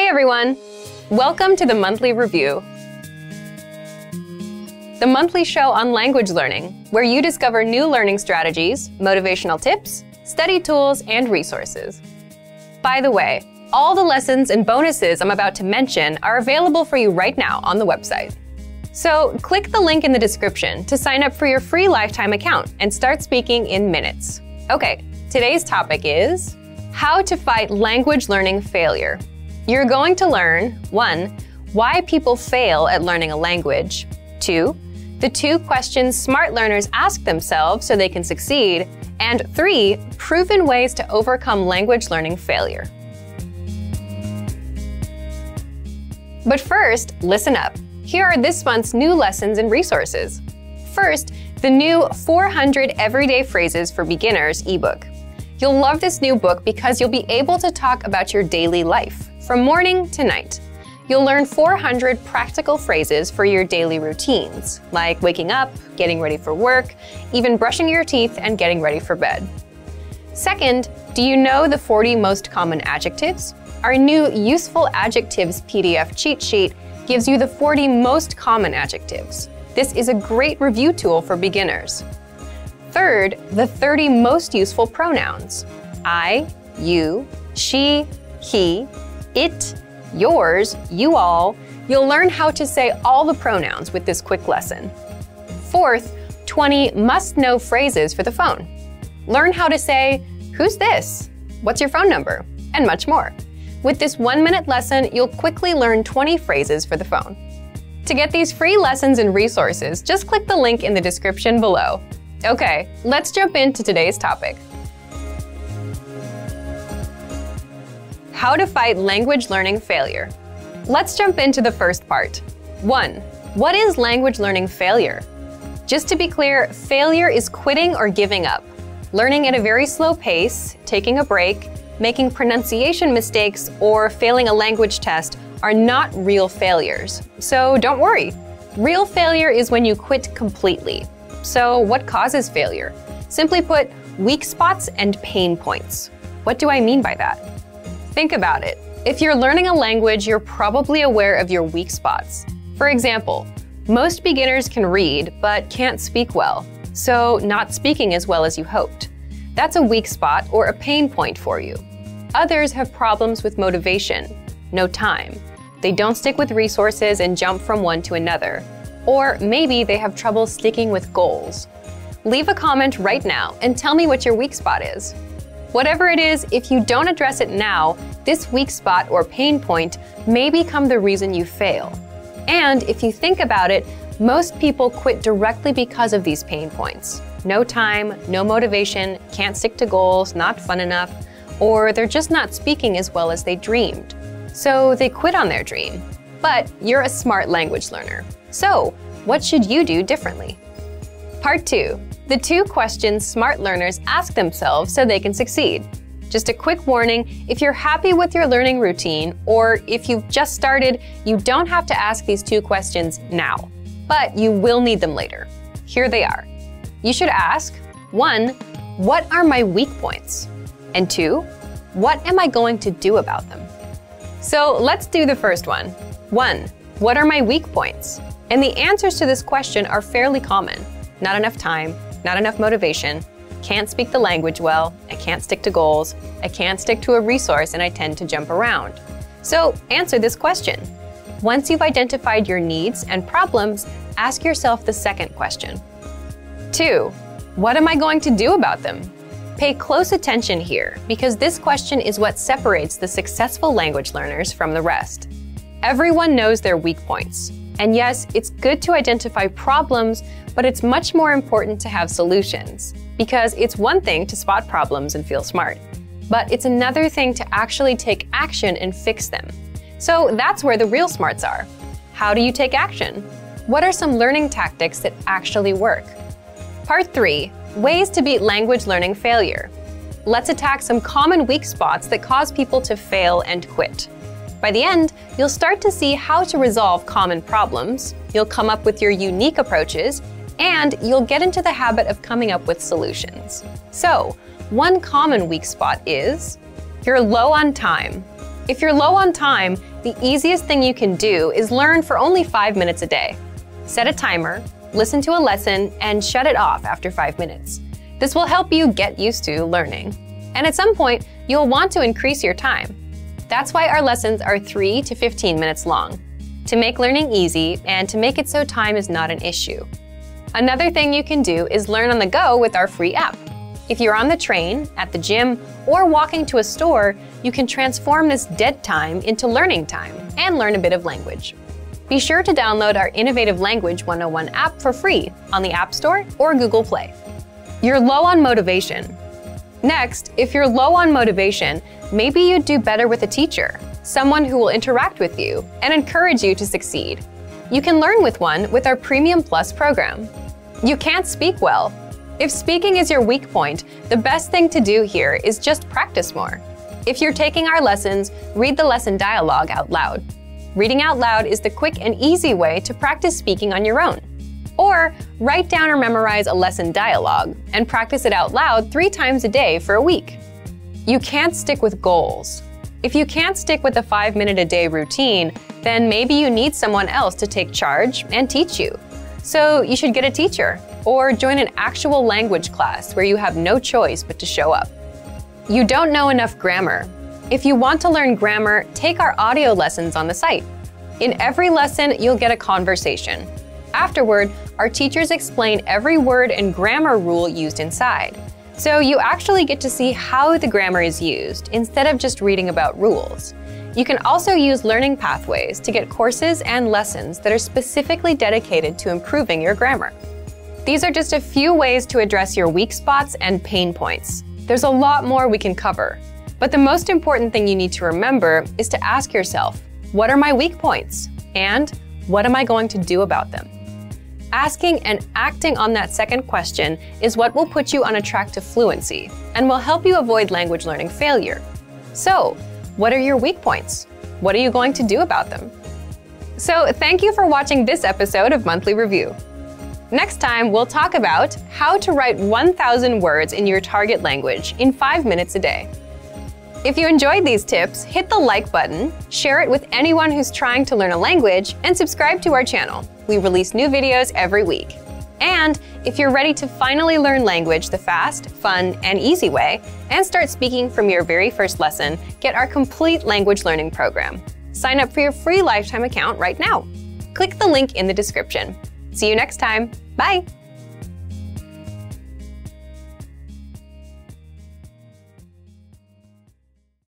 everyone! Welcome to the Monthly Review, the monthly show on language learning, where you discover new learning strategies, motivational tips, study tools, and resources. By the way, all the lessons and bonuses I'm about to mention are available for you right now on the website. So click the link in the description to sign up for your free lifetime account and start speaking in minutes. Okay, today's topic is how to fight language learning failure. You're going to learn 1. Why people fail at learning a language, 2. The 2 questions smart learners ask themselves so they can succeed, and 3. Proven ways to overcome language learning failure. But first, listen up. Here are this month's new lessons and resources. First, the new 400 Everyday Phrases for Beginners ebook. You'll love this new book because you'll be able to talk about your daily life, from morning to night. You'll learn 400 practical phrases for your daily routines, like waking up, getting ready for work, even brushing your teeth and getting ready for bed. Second, do you know the 40 most common adjectives? Our new Useful Adjectives PDF cheat sheet gives you the 40 most common adjectives. This is a great review tool for beginners. Third, the 30 most useful pronouns. I, you, she, he, it, yours, you all. You'll learn how to say all the pronouns with this quick lesson. Fourth, 20 must-know phrases for the phone. Learn how to say, "Who's this? What's your phone number?" and much more. With this 1-minute lesson, you'll quickly learn 20 phrases for the phone. To get these free lessons and resources, just click the link in the description below. Okay, let's jump into today's topic. How to fight language learning failure. Let's jump into the first part. 1. What is language learning failure? Just to be clear, failure is quitting or giving up. Learning at a very slow pace, taking a break, making pronunciation mistakes, or failing a language test are not real failures. So don't worry. Real failure is when you quit completely. So what causes failure? Simply put, weak spots and pain points. What do I mean by that? Think about it. If you're learning a language, you're probably aware of your weak spots. For example, most beginners can read but can't speak well, so not speaking as well as you hoped. That's a weak spot or a pain point for you. Others have problems with motivation, no time. They don't stick with resources and jump from one to another. Or maybe they have trouble sticking with goals. Leave a comment right now and tell me what your weak spot is. Whatever it is, if you don't address it now, this weak spot or pain point may become the reason you fail. And if you think about it, most people quit directly because of these pain points. No time, no motivation, can't stick to goals, not fun enough, or they're just not speaking as well as they dreamed. So they quit on their dream. But you're a smart language learner. So what should you do differently? Part 2. The 2 questions smart learners ask themselves so they can succeed. Just a quick warning, if you're happy with your learning routine, or if you've just started, you don't have to ask these 2 questions now. But you will need them later. Here they are. You should ask, 1. What are my weak points? And 2. What am I going to do about them? So let's do the first one. 1. What are my weak points? And the answers to this question are fairly common. Not enough time, not enough motivation, can't speak the language well, I can't stick to goals, I can't stick to a resource, and I tend to jump around. So answer this question. Once you've identified your needs and problems, ask yourself the second question. 2. What am I going to do about them? Pay close attention here, because this question is what separates the successful language learners from the rest. Everyone knows their weak points. And yes, it's good to identify problems, but it's much more important to have solutions. Because it's one thing to spot problems and feel smart, but it's another thing to actually take action and fix them. So that's where the real smarts are. How do you take action? What are some learning tactics that actually work? Part 3. Ways to beat language learning failure. Let's attack some common weak spots that cause people to fail and quit. By the end, you'll start to see how to resolve common problems, you'll come up with your unique approaches, and you'll get into the habit of coming up with solutions. So, one common weak spot is you're low on time. If you're low on time, the easiest thing you can do is learn for only 5 minutes a day. Set a timer, listen to a lesson, and shut it off after 5 minutes. This will help you get used to learning. And at some point, you'll want to increase your time. That's why our lessons are 3 to 15 minutes long, to make learning easy and to make it so time is not an issue. Another thing you can do is learn on the go with our free app. If you're on the train, at the gym, or walking to a store, you can transform this dead time into learning time and learn a bit of language. Be sure to download our Innovative Language 101 app for free on the App Store or Google Play. You're low on motivation. Next, if you're low on motivation, maybe you'd do better with a teacher, someone who will interact with you and encourage you to succeed. You can learn with one with our Premium Plus program. You can't speak well. If speaking is your weak point, the best thing to do here is just practice more. If you're taking our lessons, read the lesson dialogue out loud. Reading out loud is the quick and easy way to practice speaking on your own. Or write down or memorize a lesson dialogue and practice it out loud 3 times a day for a week. You can't stick with goals. If you can't stick with a 5-minute-a-day routine, then maybe you need someone else to take charge and teach you. So you should get a teacher or join an actual language class where you have no choice but to show up. You don't know enough grammar. If you want to learn grammar, take our audio lessons on the site. In every lesson, you'll get a conversation. Afterward, our teachers explain every word and grammar rule used inside. So you actually get to see how the grammar is used instead of just reading about rules. You can also use learning pathways to get courses and lessons that are specifically dedicated to improving your grammar. These are just a few ways to address your weak spots and pain points. There's a lot more we can cover. But the most important thing you need to remember is to ask yourself, what are my weak points? And what am I going to do about them? Asking and acting on that second question is what will put you on a track to fluency and will help you avoid language learning failure. So, what are your weak points? What are you going to do about them? So, thank you for watching this episode of Monthly Review. Next time, we'll talk about how to write 1,000 words in your target language in 5 minutes a day. If you enjoyed these tips, hit the like button, share it with anyone who's trying to learn a language, and subscribe to our channel. We release new videos every week. And if you're ready to finally learn language the fast, fun, and easy way, and start speaking from your very first lesson, get our complete language learning program. Sign up for your free lifetime account right now. Click the link in the description. See you next time. Bye!